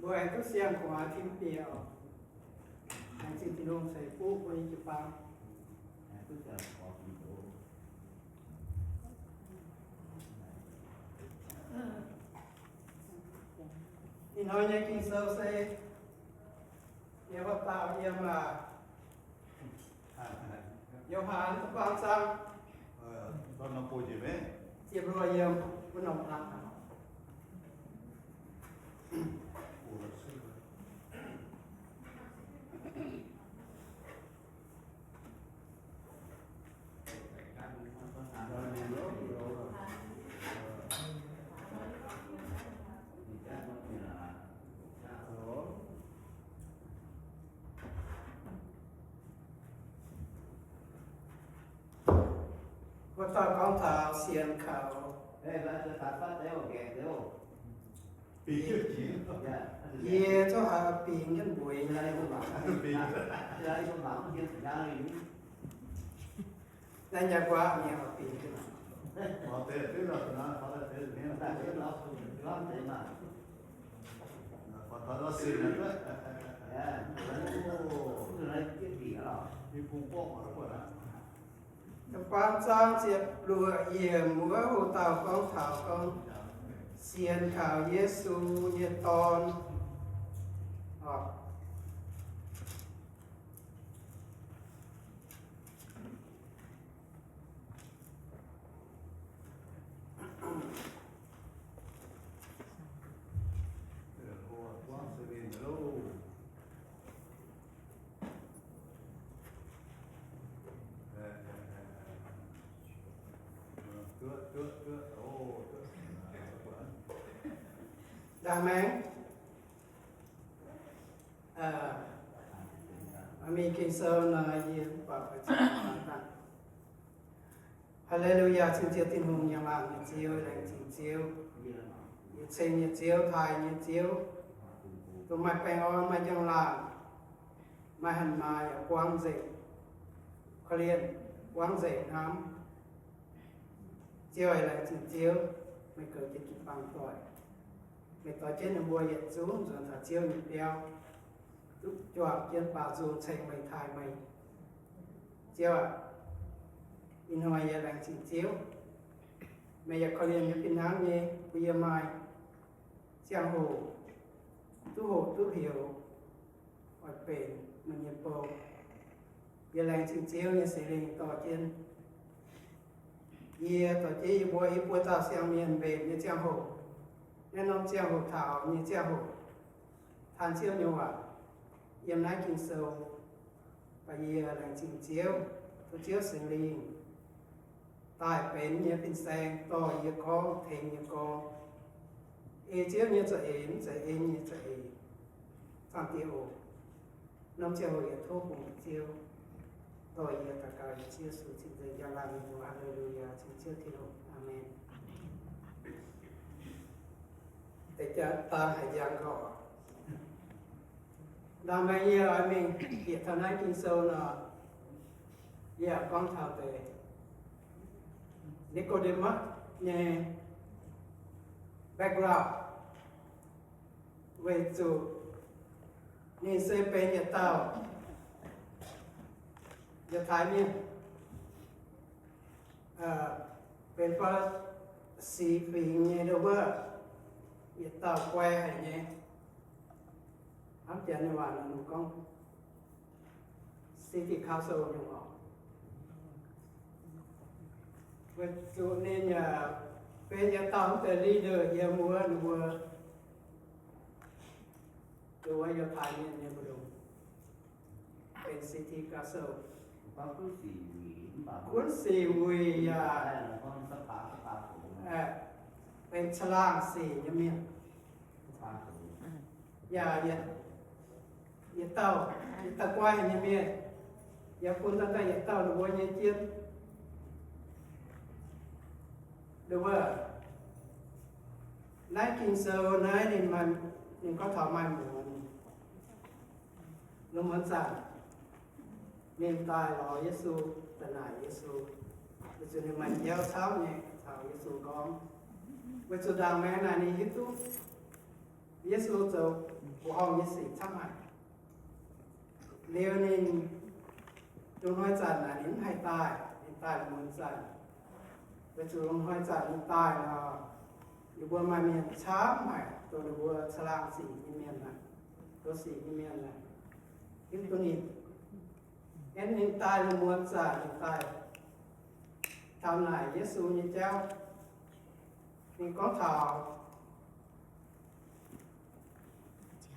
Bộ ai có xem của phim bìa anh xin thì luôn sẽ phú với chụp bao thì nói như kinh sơ sẽ yêu hợp tạo yêu mà yêu hàn các bạn sang con nó bồi gì vậy? tiếp rồi yêu con nồng lắm có tao con thảo xiên khảo Bị chưa chín ye cho hà pin nhân buổi này bị nên nhà qua nhà hà pin họ thế thế là nó là thế nên là nó xịn nữa đi cùng bốc mà nó còn các bạn sang tiếp lùa ye múa hồ tàu con thảo con xiên khảo Giêsu ye ton đa máng mình kinh sơ là ye bảo phải chịu tăng Hallelujah xin chia tin hùng nhà mạng nhiệt chiếu lành chỉnh chiếu nhiệt sinh nhiệt chiếu thai nhiệt chiếu tụi mày bèn ôn mày chẳng làm mày hẳn mày ở quang dịch có liên quang dịch lắm chiếu ấy lành chỉnh chiếu mày cử cái kịp bằng tuổi mày tỏ trên là bùa nhiệt xuống rồi thả chiếu nhiệt đeo lúc chọn trên bảo dù thành mày thai mày chiếu ạ in hoa ya đang chỉnh chiếu mày ya coi như pin nắng nhé bây giờ mai giang hồ tu hiểu hoặc bền mình nhập bầu ya đang chỉnh chiếu như sẽ lên tỏ trên ye tỏ chế bùa tao xem miền bền như giang hồ nên ông giang hồ thảo như giang hồ than chiếu nhiều ạ yếm nãy kinh sâu và ye đang chỉnh chiếu tôi chiếu sẽ lên tại bên như bên sang to như có thì như có chiếu như vậy như vậy sang tiêu năm chiều hồi thuốc cùng chiếu to như cả cả chiếu sự trình tự gia làm như Hallelujah chiếu thiên hồn Amen để cho ta hãy giảng gọi đam mê như là mình hiện thân ấy kinh sâu là con thảo tệ Nicodemus nghe background về chủ nhìn xem bên nhà tàu nhà Thái miền bên qua xí phí nghe đâu bơ nhà tàu quay hay nhé hấp dẫn như vậy là một con city council như vậy với chủ nên nhà bên nhà tàu từ leader nhà mua đồ nhà Thái nhà đồ bên city council cuốn xì mùi bên xà lang xì nhà miền nhà tàu quay nhà miền nhà cuốn ta nhà tàu đồ nhà chiên đúng không? Nãy kinh sơ nãy nên có thọ mai muốn nó muốn rằng nên tài lo Giêsu tận này Giêsu bây giờ nên mình giáo tháo nhé thảo Giêsu con bây giờ đang mẹ này này YouTube Giêsu cho bộ hồng như sĩ thăm hại nếu nên chúng nói rằng là đến hay tai là muốn rằng với chúng nói rằng đến tai làอยู่บนมาเมียนช้าใหม่ตัวดูว่าสลางสีมีเมียนนะตัวสีมีเมียนนะยิ่งตัวนี้เอ็นนินตายละมวนจ่านินตายทำไหนเยซูนี่เจ้านี่ก็ถาว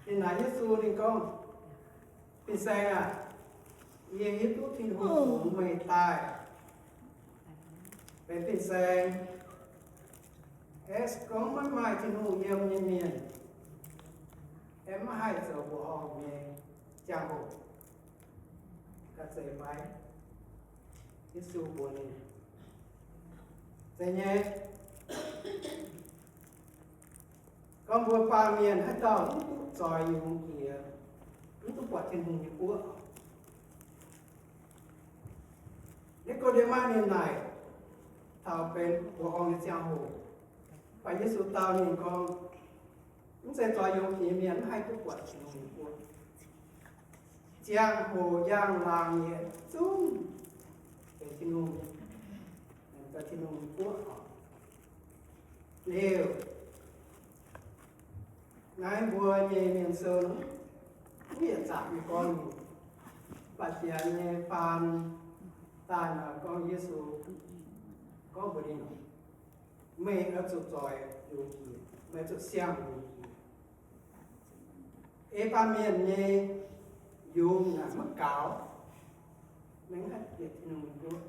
นี่ไหนเยซูนี่ก็เป็นแสงอ่ะเยี่ยงทุกที่หูไม่ตายเป็นแสงes cũng mới mai thì hù nhiều nhân miền em hai giờ bộ họ về chào bộ các dây váy cái su bộ này dây nhé con vừa pa miền hết tao rồi dùng kia lúc quả thiên hùng như cua nếu có để mai miền này thảo bên bộ họ như chào bộ và Giêsu tao nhìn con chúng sẽ cho dùng kỷ niệm hai cái quạt dùng của giang hồ giang làng nhẹ chung để thiên hùng ta thiên hùng của liều ngài vua nhẹ miền sơn biết chạm con và tiền nhẹ phan ta là con Giêsu có bữa đi mẹ ở chỗ tròiอยู่กี่mẹ chỗ xiangอยู่กี่ba miền nhé dùng là mất cáo nắng hết việc thì nông quốc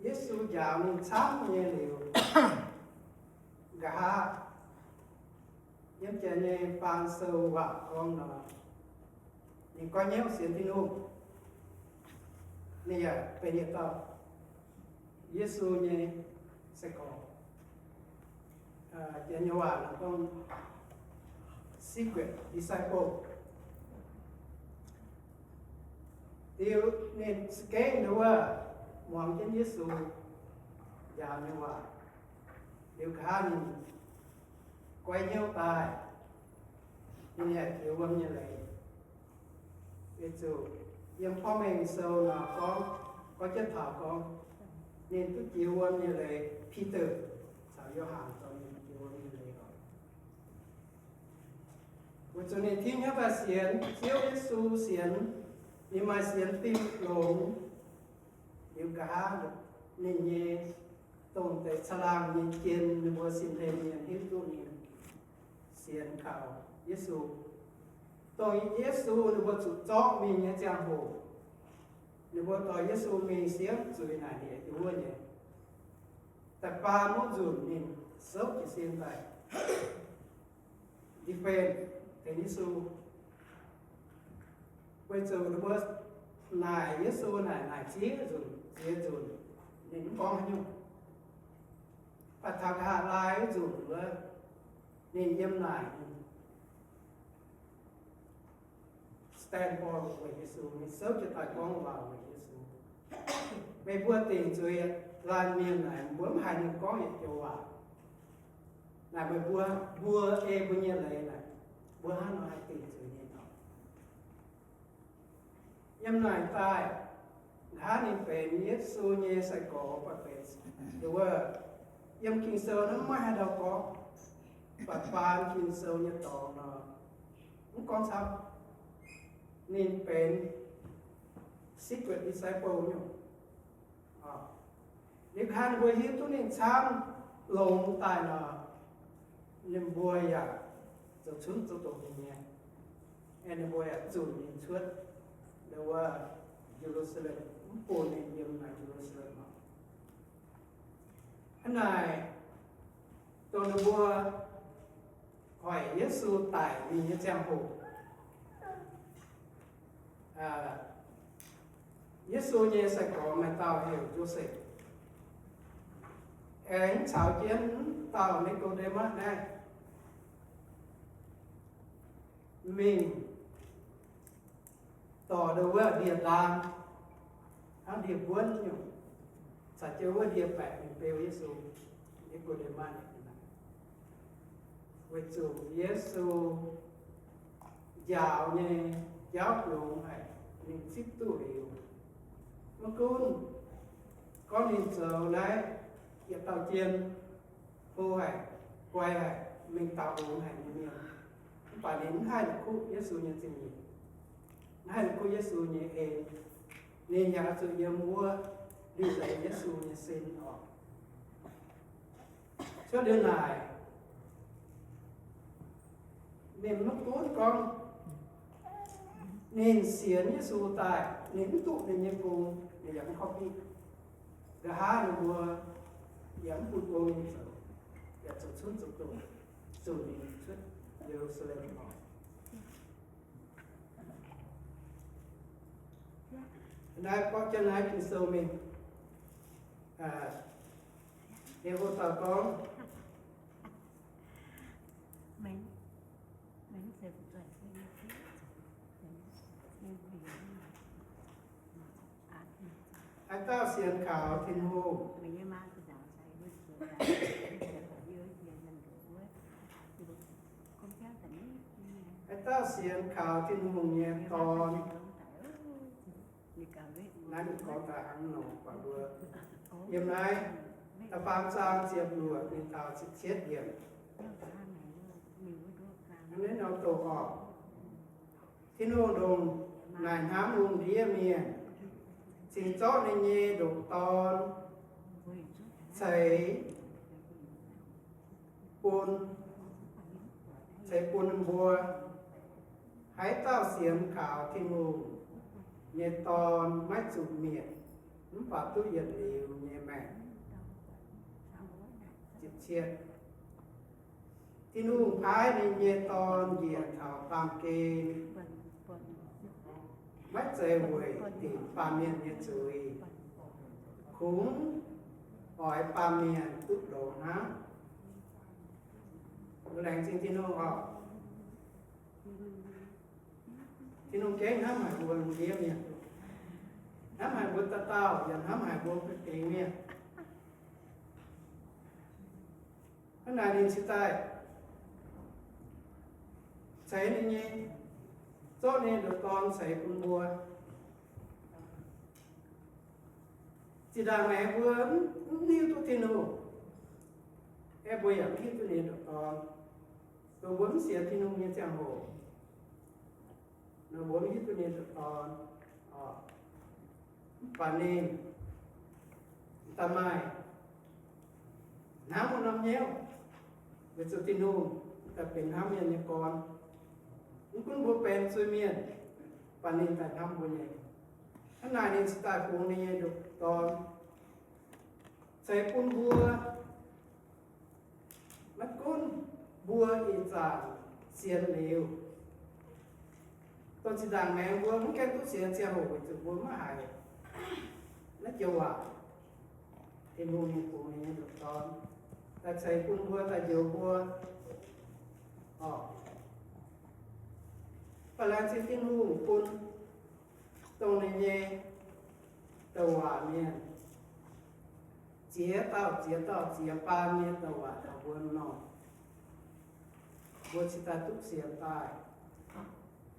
Giêsu giáo nên sáng nhé liều gà những chuyện nhé phan sâu và con là những con nhéo xiên thì nông này à về nhiệt tao Giêsu nhé sẽ có chuyện nhỏ là con secret disciple điều nên cái nữa là mong chân Giêsu và nhỏ điều khá nhìn quay nhau tài như vậy kiểu vấn như vậy ví dụ nhưngพ่อแม่sâu là có chất thảo con nên cứ chịu ơn như vậy Peter sao Gioan cho nên chịu ơn như vậy rồi và cho nên thiên nhớ và xiên chiếu Giêsu xiên nhưng mà xiên tim lồng điều cả được nên như tông tại salam như kiên như vừa xin thêm như hết tu như xiên khảo Giêsu tôi Giêsu như vừa chủ chó mình như giang hồ như vừa tôi Giêsu mình xiên rồi này thì chú ơi nhỉแต่ปาโมจุนนี่เสิร์ฟจะเสียนไปดิเฟนแต่ยิสูไปเจอหรือว่านายยิสูนายเจี๊ยจุนนี่กองยุ่งปัทธาลายจุนเลยนี่เยี่ยมนายสแตนฟอร์ดไปยิสูนี่เสิร์ฟจะตัดกองว่าไปยิสูไม่พูดติงจุยlan miền này muốn hai người có hiện châu à là bởi vua e bao nhiêu lấy này vua hắn nói tiền sự như đó nhưng này tai khá nên về biết xu nhé sẽ có và về đúng không nhưng kinh sơ nó mới hay đâu có và ban kinh sơ như đó nó không có sao nên về secret disciple nhỉ nếu khán vui hiếp tôi nên sáng lồng tài là niềm vui à rồi xuống cho tôi nhé em vui à chủ nhìn suốt đâu à Jerusalem phố nên niềm này Jerusalem anh này tôi đã mua hỏi Giêsu tại vì như trang hồ Giêsu nhé sẽ có mà tao hiểu Joseph anh xảo chiến tao Nicodemus này mình tỏ đầu ở địa làm hắn địa quân nhỉ sao chơi với địa bẻ mình bêu Giêsu Nicodemus này với chủ Giêsu giáo như giáo luận hay nên xích tu điều mà con nên giờ đấy hiện tạo chiên cô hay quay hay mình tạo uống hay như nhiều và đến hai là khu Giêsu như thế gì hai là khu Giêsu như em nên nhà sự yêu mua đi dạy Giêsu như xin họ cho đến này nên mất cuốn con nên xiên Giêsu tại nên tụ nên như cùng để dẫn khóc đi cả hai là mua dẫn cùng cô như thế để chụp xuống chụp tụ chụp đi xuất Jerusalem họ nay có chân này kinh sâu mình nếu cô tao có mình sẽ phải anh ta xiên khảo thiên hồ mình mang cái giáo sai với sự là dưới mình đủ con cháu tỉnh anh ta xiên khảo thiên hồ nhẹ con nãy mình có ta ăn nổ quả vừa hôm nay ta phàm sang diệp lụa nên tao sẽ chết điểm nên nó tổ họ thiên hồ đồng này hám hùng đĩa miền xin chót nên nhê đục ton xây bùn bùa hãy tao xiêm khảo thiên hồ nhẹ ton mách chụp miệng và tôi hiện liều nhẹ mẹ chịu chết thiên hùng thái nên nhẹ ton diện thảo tam kê mách dây huệ tìm ba miền nhẹ chuối khúng hỏi ba miền tức đồ há lành xin thiên hùng họ thiên hùng kế hám hải buồn đĩa miền hám hải buồn ta tao dần hám hải buồn cái kỳ miền cái này nên xin tay xảy nên nhé cho nên được con xảy con bùa chỉ là mẹ vườn níu tôi thiên hùng em bùa养khi tôi nên được con tôi vốn xỉa thiên hùng như chàng hồ nó vốn khi tôi nên được con và nên ta mai nắm một năm nhéo với sự thiên hùng taเป็นห้ามเมียนnhư conคุณบัวเป็นสวยเมียนปานินแต่ทำบุญใหญ่ท่านนายนิสตาคงนี่ดุตอนใส่ปุนบัวมัดกุนบัวอีจานเสียนเหลวตอนสิดังแมงบัวมันแค่ตุเสียนเสียหูจุดบัวมาหายแล้วเจียวอ่ะเอ็มบุญคงนี่ดุตอนแต่ใส่ปุนบัวแต่เจียวบัวvà làm xin tin hùng cun tông này nhé tàu hỏa miền chia tàu chia ba miền tàu hỏa tàu buôn nọ buôn chỉ ta túc xiên tai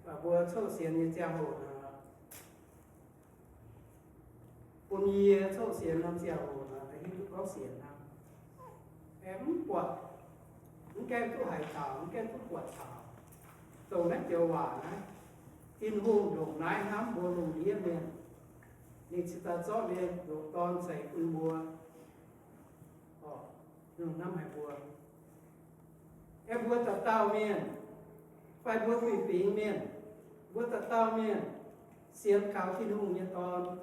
và buôn châu xiên như giang hồ nè buôn yê châu xiên năm giang hồ nè thấy lúc có xiên nè em quật những kem thuốc hải thảo những kem thuốc quật thảo tàu nét chiều hỏa này tin hùng đồng nái hám bùa lùng đĩa miền nên chỉ ta chót lên đồ con xảy quân bùa đường năm hải bùa em bùa tập tao miền phải bùa phỉ phí miền bùa tập tao miền xiên khảo tin hùng như con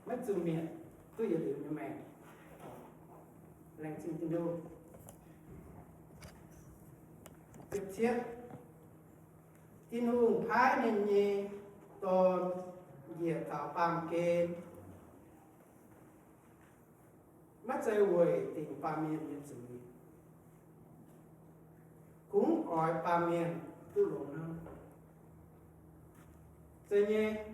mất dùng miền tôi giờ điều như mẹ lành xin tin đô tiếp chiếc tin hùng thái nên nhé tôn dìa thảo phàm kê mắt dây huệ tình phàm miền nhân sử cũng hỏi phàm miền tư lộn hơn dây nhé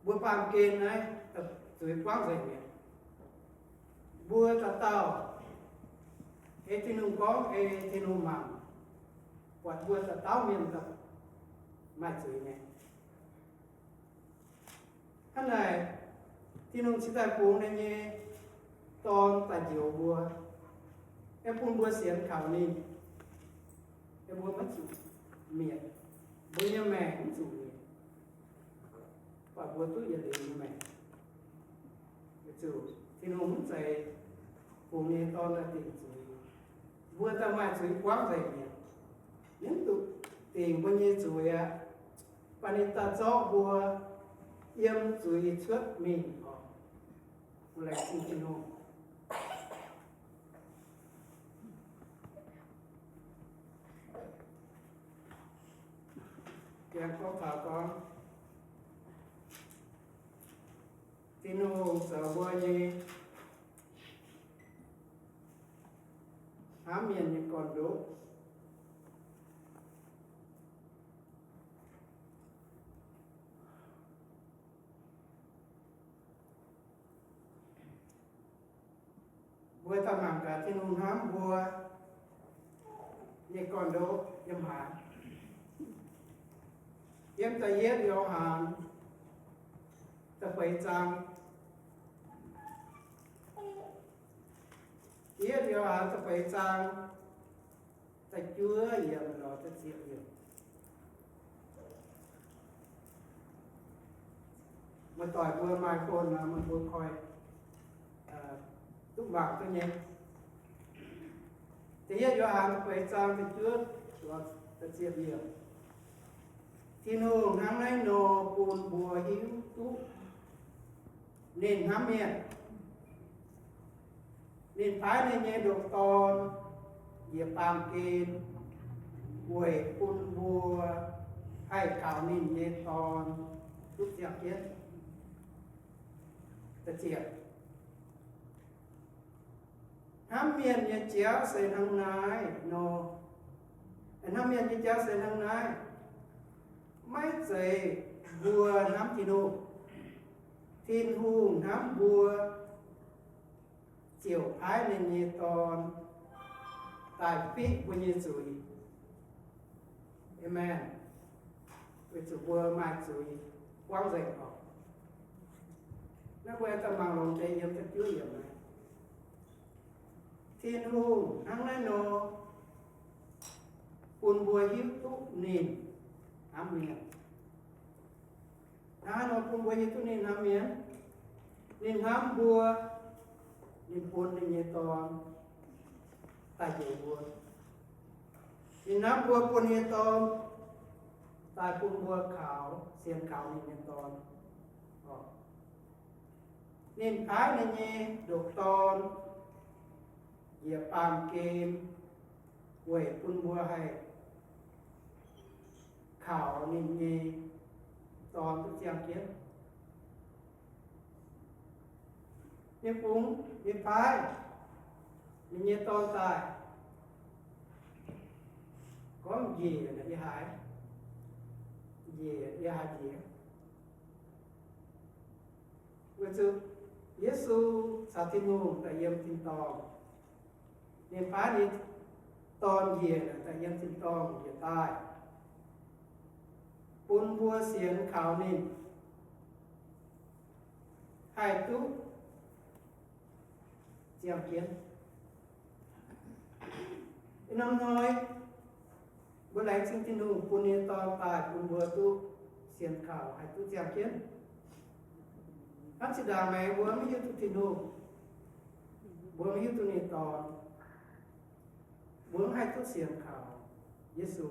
bữa phàm kê này tập dưới quang dày miền bữa ta tao thì nung có thì nung mà quạt vua ta táo miền tập mai chửi này cái này thì nung chỉ tại buông này nhé ton tại chiều vua em buông vua xiên khảo ni em buông mất chủ miệng bây giờ mẹ cũng chủ miệng và vua tôi giờ đến mẹ chủ thì nung muốn dạy buông này ton là tiền chửi vua ta mai chửi quá dày miệng những tụ tiền bao nhiêu chửi à và nên ta cho vua yếm chửi trước mình lại xin kinh hồn kèm có thảo con tin hồn sợ vua gì há miền như còn đốt vua ta mang cả thiên hùng hám vua như con đố yếm hán yếm ta yết yo hán ta quay trang yết yo hán ta quay trang ta chứa yếm nó ta chịu yếm mà tỏi vua mai khôn là một vua coi lúc bạc tôi nhé thì yết yo hán ta quay trang ta chứa nó ta chịu yếm thiên hùng hăng nay nô bùn bùa hiếu tú nên hám miệng nên phái nên nhé độc tòn dịp bàm kên buổi bùn bùa hay cào nên nhé tòn lúc dẹp kết ta triệt hám miệng nhé chéo xây hăng nái nô hám miệng nhé chéo xây hăng nái mấy giày vua nắm thì nô thiên hùng nắm vua chiều ái nên như toàn tài phí của như chùi amen với chủ vua mai chùi quang dạy họ nó quay ta mang lòng tay yếm ta chứa yếm này thiên hùng nắm lấy nô quân vua hiếp túc nìn ám miệng nó cũng với như tôi nên ám miệng nên hám vua nên buồn nên nhẹ toàn tại chịu buồn nên hám vua buồn nhẹ toàn tại buồn vua khảo xiên khảo nên nhẹ toàn nên ái nên nhẹ độc toàn dẹp bàm kềm quẩy buồn vua hay khảo nên nhẹ toàn tức giang kiến nên cũng nên phái nên nhẹ toàn tài có một gì là đi hái gì đi hái gì với sự Giêsu sa thiên hùng tại yếm thiên toàn nên phái nên toàn gì là tại yếm thiên toàn gì tai buôn vua xiên khảo nên hai tú gieo kiến năm nói bữa nay xin tin hùng buôn yên to tài buôn vua tu xiên khảo hai tú gieo kiến các chị đà mẹ vua mới hiếu tu tin hùng vua mới hiếu tu nên to vua hai tú xiên khảo Giêsu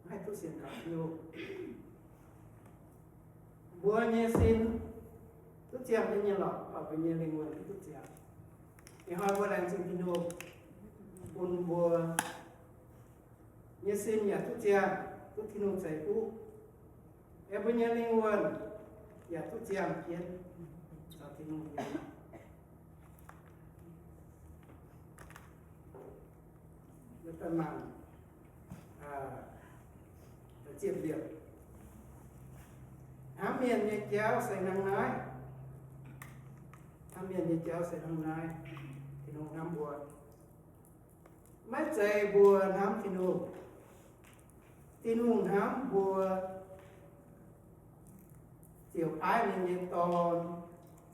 hai tú xiên khảo yêu vua nhé xin tốt chèm cho nhé lọ ở bên nhé linh nguồn tốt chèm thì hỏi vua lành xin kinh hô buồn vua nhé xin nhà tốt chèm tốt kinh hô giải cũ em bên nhé linh nguồn nhà tốt chèm kiến sao kinh hô rất tân mạng chiếm điểm ám miền như chéo xây năng nói ám miền như chéo xây năng nói thì nó ngắm buồn mấy chạy bùa nắm tin hùng nắm bùa chiều ái nên nhiên tòn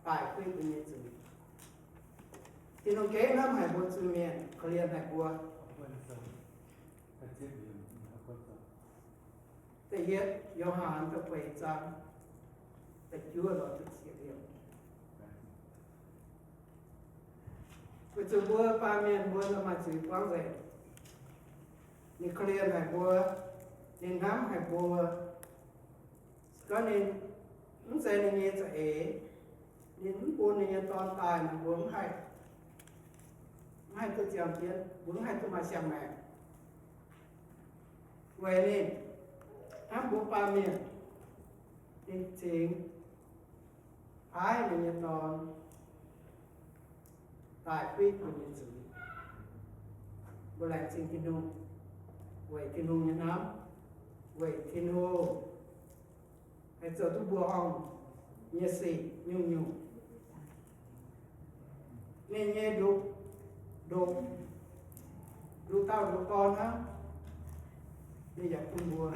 tại quy của nhiên chữ tin hùng kế nắm hải bùa chữ miền có liên hải bùaแต่เฮ็ดโยหานตะเปจังแต่ชั่วเราจะเสียเดียวก็จะบัวปาเมียนบัวละมาจืดกว้างเลยนี่เคลียนให้บัวนี่น้ำให้บัวก็นี่มันใจนี่เงี้ยจะนี่มันปูนี่ตอนตายมันบัวให้ตัวเจียมเทียนบัวให้ตัวมาเสียงแม่เวนี่buộc ba miền chính ái là nhiệt đòn tại quy của nhiệt sử bữa lại xin thiên hùng vậy thiên hùng nhân lắm vậy thiên hồ hãy chờ tu bùa hồng nhiệt sĩ nhung nên nhé đục tao đục con á bây giờ tu bùa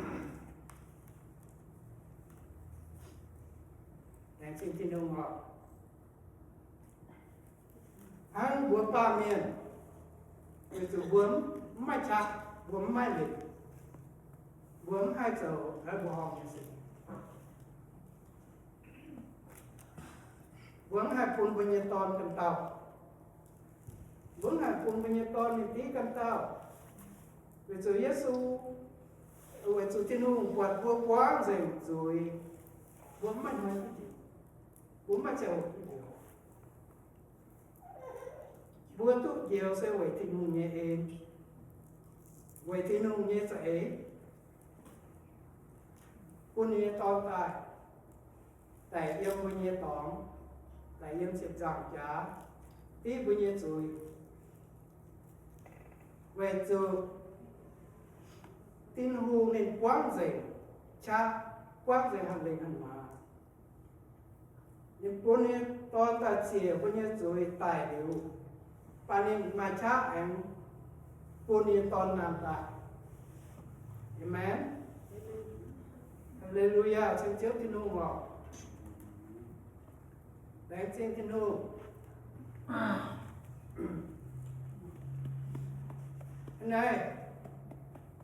Hãy xin tin ông họ hắn búa ba miền người từ bướm mai chặt bướm mai lịch bướm hai chầu đã bùa hồng như thế bướm hai phun bao nhiêu ton cầm tàu bướm hai phun bao nhiêu ton thì tí cầm tàu người từ Giêsu người từ thiên hùng quạt búa quá rồi bướm mai nói bố mà chào bố tụ nhiều sẽ quay thiên hùng nhé em quay thiên hùng nhé sẽ cô nhé to tại yêu cô nhé tóm tại yêu sẽ giảm giá tí bố nhé rồi về từ thiên hùng nên quang dày cha quang dày hẳn lên hẳn mà nhưng bốn này to ta chia bốn này rồi tài đều, ba này mà chắc em bốn này to làm ta, amen, hallelujah, xin chúc thiên hùng họ, đánh xin thiên hùng, này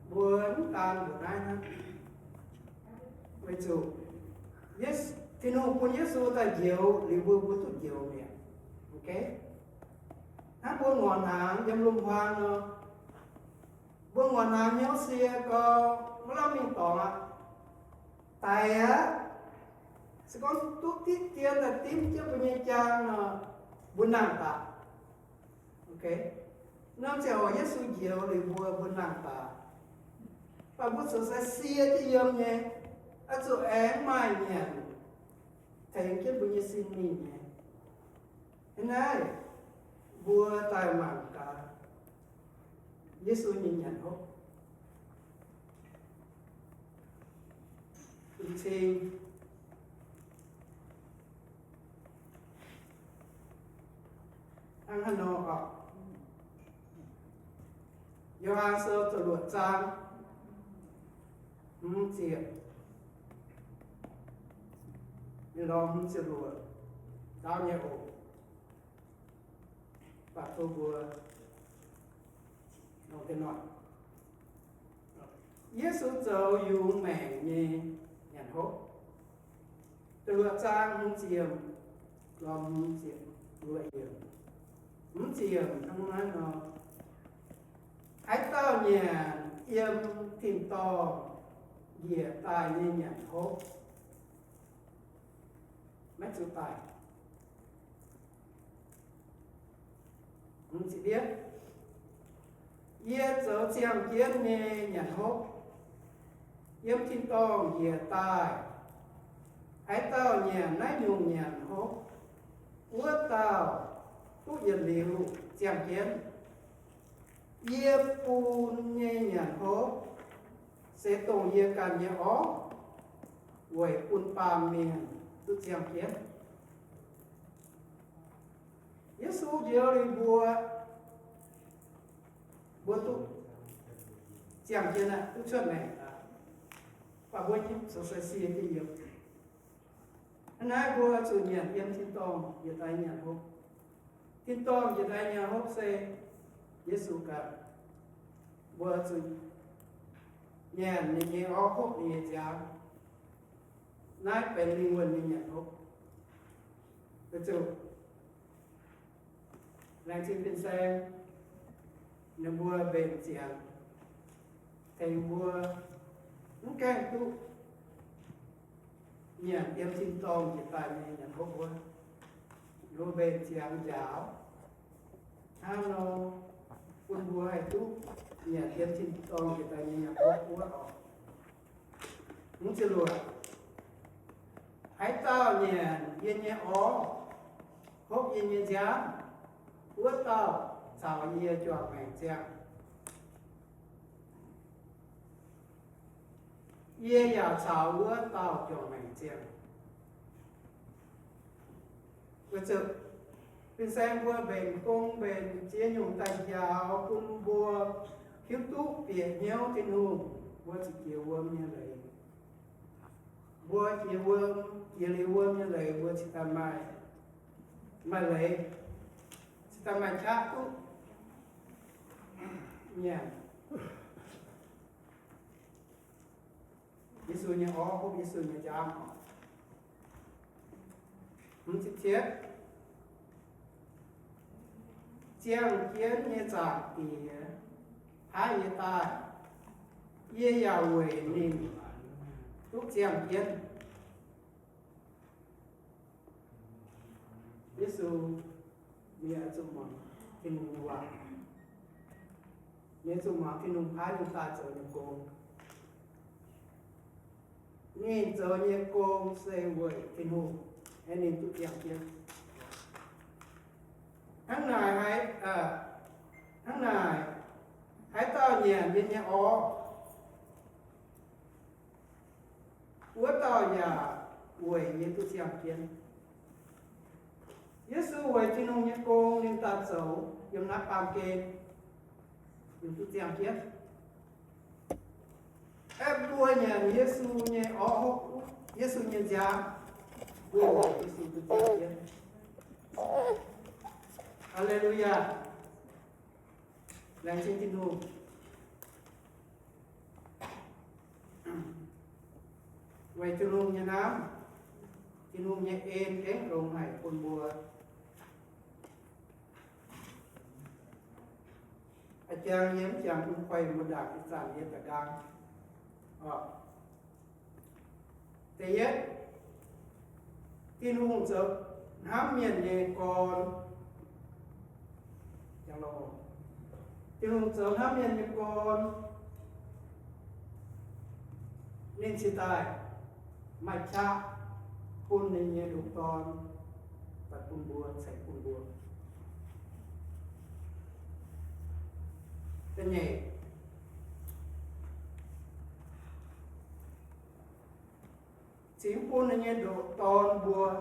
buồn tan buồn ai ha, vậy chủ, yes. Thì nó cũng nhớ số ta nhiều liều bữa bữa tụt nhiều nè, ok? Hắn buôn ngọn hàng dâm lung hoang nó, buôn ngọn hàng nhớ xe có mới làm mình tỏ tại á sẽ có tút tiết tiền là tím chứ bây giờ trang nó buôn nàng ta, ok? Nó sẽ hỏi nhớ số nhiều liều buôn nàng ta, và bữa sau sẽ xe thì yếm nhé, ở chỗ em mai nhé. Thầy cái bây giờ xin mình nhé. Thế này, vua tài mạng cả Giêsu nhìn nhận hốt. Thì anh hẳn nó họ do hai sơ tự luật trang chuyện lo không chịu đùa đau nhẹ ổ và tôi vừa nó cái nói Giêsu dầu dùng mẹ như nhận hốt từ trang không chịu lo không chịu đùa yêu không chịu không nói nó hãy tao nhà im tìm to dìa tài như nhận hốt mấy chữ tài không chỉ biết yết dấu chiang kiến nghe nhận hốt yếm tin to dìa tài hãy tao nhà nãy nhung nhận hốt ước tao tu yên liu chiang kiến yếp pun nghe nhận hốt sẽ tổ yê can yê ó quẩy pun pa miền tu chiang kiến Giêsu giờ đi bùa bố tu chàng kia nè tu xuất này và bố nhíp số sợi xì cái gì anh ấy bố chủ nhận yếm thiên tông giờ tay nhận hộp thiên tông giờ tay nhận hộp xe Giêsu cả bố chủ nhận nhận ó hộp này chào nãy bên linh quân nhận hộp được chưa làm chim bên xem nó bùa bên chàng thầy bùa nó kèm tu nhận yếm thiên tông giờ tay nhận hộp bùa rồi bên chàng giáo ano quân bùa hay tu nhận yếm thiên tông giờ tay nhận hộp bùa muốn chưa luôn hãy tao nhận yên nhẹ ó hốt yên nhẹ giám ước tao chào yên cho mẹ chàng yên ya chào ước tao cho mẹ chàng bây giờ bên xem bùa bền công bền chế nhung tay giáo cung bùa khiếu túc biệt nhau trên hùng bùa chỉ kiểu bùa như lấy bùa chỉ bùa kia lấy bùa như lấy bùa chỉ ta mai mà lấy chỉ ta mai chắc túc nha Giêsu như ó hộp Giêsu như giám không chỉ thiết chiang kiến như dạng thì hai như ta ye ya quỷ ninh lúc chiang kiến Giêsu mẹ chúng mình thiên hùng hòa mẹ chúng mình thiên hùng hai chúng ta trở nên cùng nên trở nên cùng sẽ quỷ thiên hùng anh nên tụi chiang kiến tháng này hãy tao nhàn bên nhà ó của tao nhà quỷ như tôi xem kiến Giêsu quỷ trên ông nhà cô nên ta xấu dùng nắp bàm kê dùng tôi xem kiến em đua nhà Giêsu nhà ó Giêsu nhà giám đua Giêsu tôi xem kiến Hallelujah. Lên trên thiên hùng. Vậy thiên hùng nhà Nam. Thiên hùng nhà Ên cánh rồng hải quân bùa. Ở chàng nhiễm chàng cũng quay một đảo cái sản hiện tại càng. Thế nhất. Thiên hùng sợ hám miền nhà con chẳng lộ thiên hùng sớm hấp nhận như con nên chỉ tài mạch cha phun nên như đủ con và phun buồn sẽ phun buồn tên nhỉ chỉ phun nên như đủ con buồn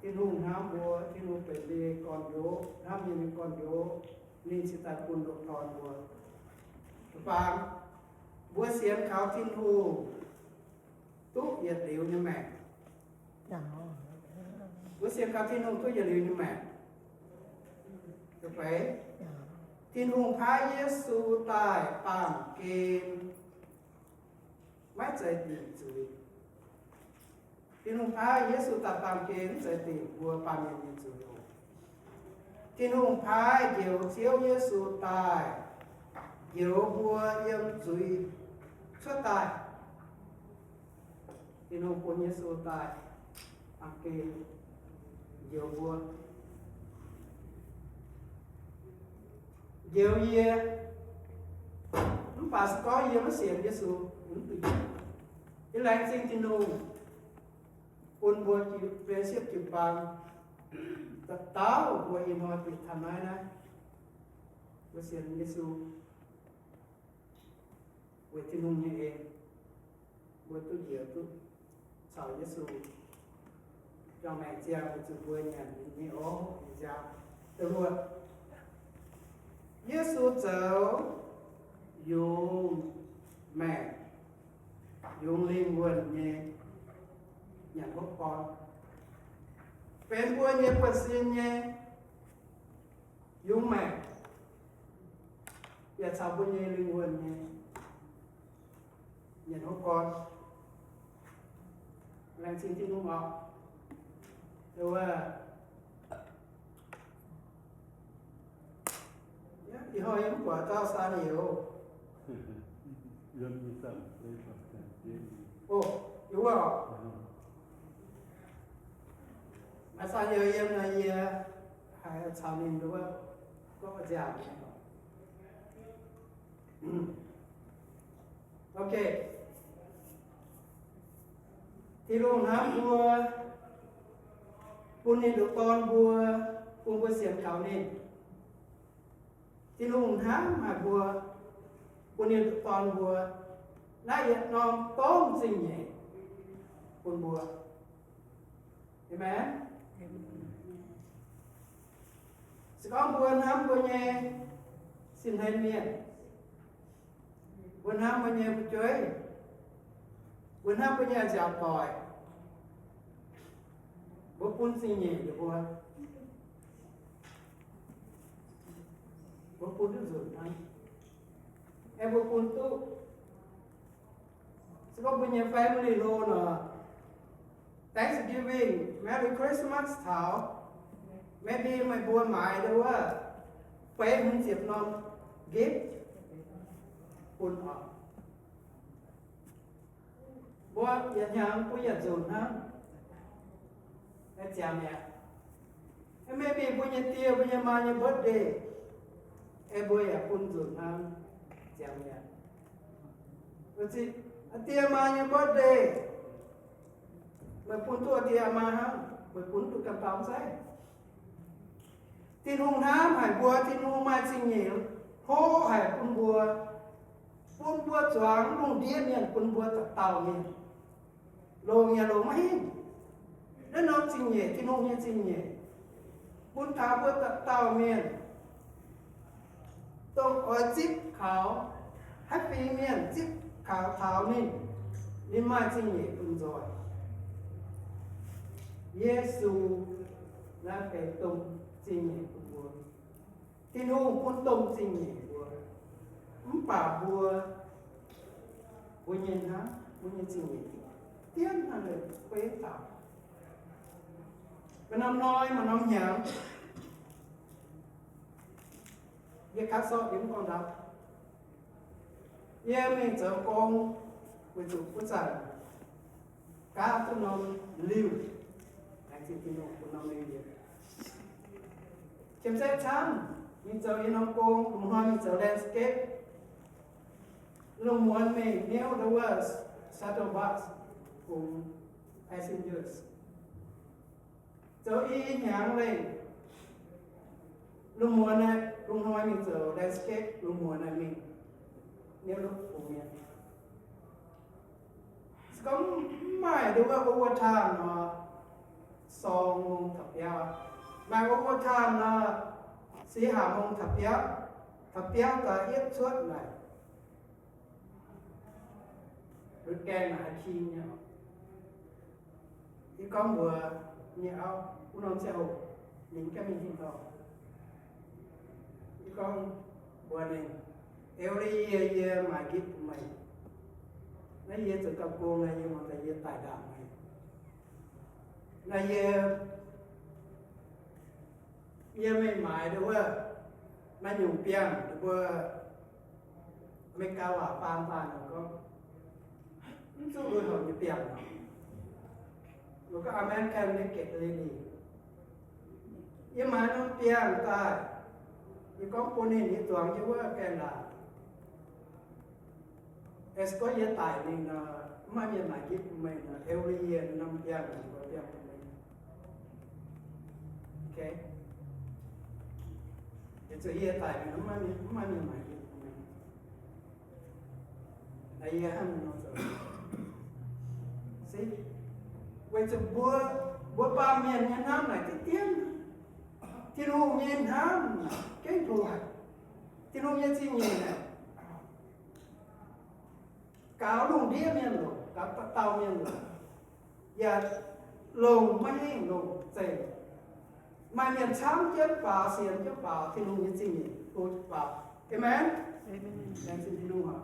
thiên hùng hám bùa thiên hùng phải đi con dỗ hám như con dỗ nên sẽ tại quân độ con bùa và bùa xiêm khảo thiên hùng túc nhiệt liều như mẹ bùa xiêm khảo thiên hùng túc nhiệt liều như mẹ được phải thiên hùng phá Giêsu tại bàm kên mấy trời tiền chùi thiên hùng phá Giêsu tại bàm kên trời tiền bùa bàm nhân chùi thiên hùng phá diệu chiếu Giêsu tại diệu bùa yếm chùi xuất tại thiên hùng quân Giêsu tại bàm kên diệu bùa diệu ye nó phải có ye nó xiên Giêsu nó tự cái lãnh sinh thiên hùng quân bùa chịu về xếp chịu bằng tập táo bùa yên hoa bị tham ai này bùa xiên Giêsu bùa thiên hùng như em bùa tu diệu tu chào Giêsu cho mẹ cha của chúng bùa nhà như ố như cha từ bùa Giêsu cháu dùng mẹ dùng linh hồn nhé nhận bố con bên bố nhé bác sĩ nhé dùng mẹ và cháu bố nhé linh hồn nhé nhận bố con làm xin tin đúng không rồi thì hồi em quả tao xa nhiều Dân như sẵn, đây là cái gì? ồ đúng không mà sao giờ em là gì hay là sao nên đúng không có giảm ok thì luôn hả vua nên được con vua xiên khảo nên thì luôn hả mà vua nên được con vua nãy giờ nó tóm gì nhỉ vua amen sẽ có vua nhé xin hên miền vua nhé vua chơi vua nhé chào tỏi vua phun gì nhỉ vua phun được rồi anh em vua phun tu sẽ có vua nhé family luôn Thanksgiving Merry Christmas thảo maybe my boy mãi đâu á phải muốn dịp non gift phun họ bố nhận hàng bố nhận dồn ha em chào mẹ em maybe bố nhận tiêu bố nhận mai nhận birthday em bố nhận phun dồn ha chào mẹ rồi chị tiêu mai nhận birthday mà phun tua tiêu mai ha mà phun tụ cầm tao sai tin hùng hám hải bùa tin hùng mai sinh nhiều hô hải phun bùa choáng hùng điên nhận phun bùa tàu nhận lô nhà lô máy nó nó sinh nhẹ tin hùng nhận sinh nhẹ phun tháo bùa tàu miền tôi ở chip khảo happy miền chip khảo tháo nên nên mai sinh nhẹ phun rồi Giêsu là phải tung sinh nhẹ phun bùa tin hùng phun tung sinh nhẹ bùa bà bùa nhìn hả bùa nhìn sinh nhẹ tiếng là lời quế tạo và nó nói mà nó nhớ việc khác so với con đó mình trở con với chủ quốc sản cả tụi nó lưu anh chị tin nó của nó lưu gì chém xét chán mình trở yên ông con cùng hoa mình trở landscape lúc muốn mình nếu the words shuttle bus cùng passengers trở y nhàng lên lúc muốn này lúc hoa mình trở landscape lúc muốn này mình nếu lúc cùng mình có mai đúng không overtime nó song thập giá mai overtime nó sĩ hạ mong thập giá cả yết suốt này rồi kèm là chi nhá thì con vừa nhau cũng non sẽ hụt những cái mình tin vào thì con vừa này every year mà gift của mình nó year từ các cô này nhưng mà là year tài đạo này là year mình mãi đúng không nó dùng piang đúng không mấy cao à phan nó có số đôi hồi như piang nó có American này kẹt lên đi nhưng mà nó piang ta thì có cô này thì toàn chứว่าแกlà có giá tài nên là mai miền này giúp mình là every year năm piang là có piang của mình ok thì sự giá tài nó mai miền này giúp của mình đây là hắn nó rồi see vậy thì bữa ba miền nhân ham này cái tiếng thì lu miền ham cái thu hoạch ที่นู้นยังจริงอยู่เนี่ยกาวลงเดียเมียนลงกาวเตาเมียนลงอย่าลงไม่ให้ลงเจ๋งมาเมียนช้ำเจ็บเปล่าเสียงเจ็บเปล่าที่นู้นยังจริงอยู่พูดเปล่าเห็นไหมยังจริงที่นู้นอ่ะ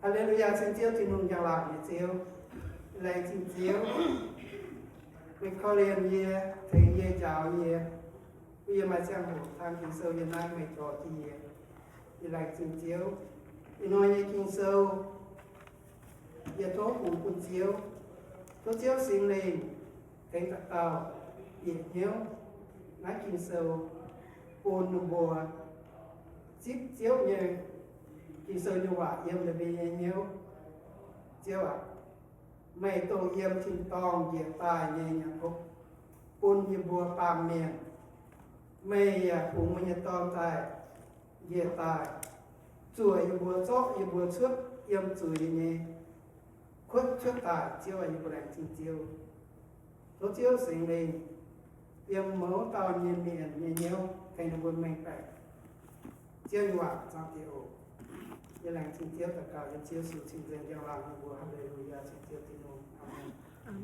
ฮาเลลูยาเสียงเจียวที่นู้นยังหลักอยู่เจียวแรงจริงเจียวเป็นข้อเรียนเย่ถึงเย่เจ้าเย่bây giờ mà xem một thằng kinh sâu hiện nay mày trò thì lại chỉnh chiếu thì nói như kinh sâu giờ tố cùng cùng chiếu tố chiếu sinh lên thấy tạc tàu hiện hiếu nói kinh sâu ôn nụ bùa chip chiếu như kinh sâu như vậy em là vì hiếu chiếu ạ mày tổ em chinh tòng dễ tài như nhà phúc ôn như bùa phàm miền mày cũng mình tóm tài dễ tài chùa yêu bùa chó yêu bùa trước em chùa như khuất trước tài chiếu yêu bùa đánh chinh chiếu nó chiếu sinh lên em mẫu tao nhìn miền như nhiều thành là buồn mình phải chiếu như vậy trong tiêu như lành chinh chiếu tất cả những chiếu sự chinh dân giao làm như bùa hallelujah chinh chiếu tin mừng amen.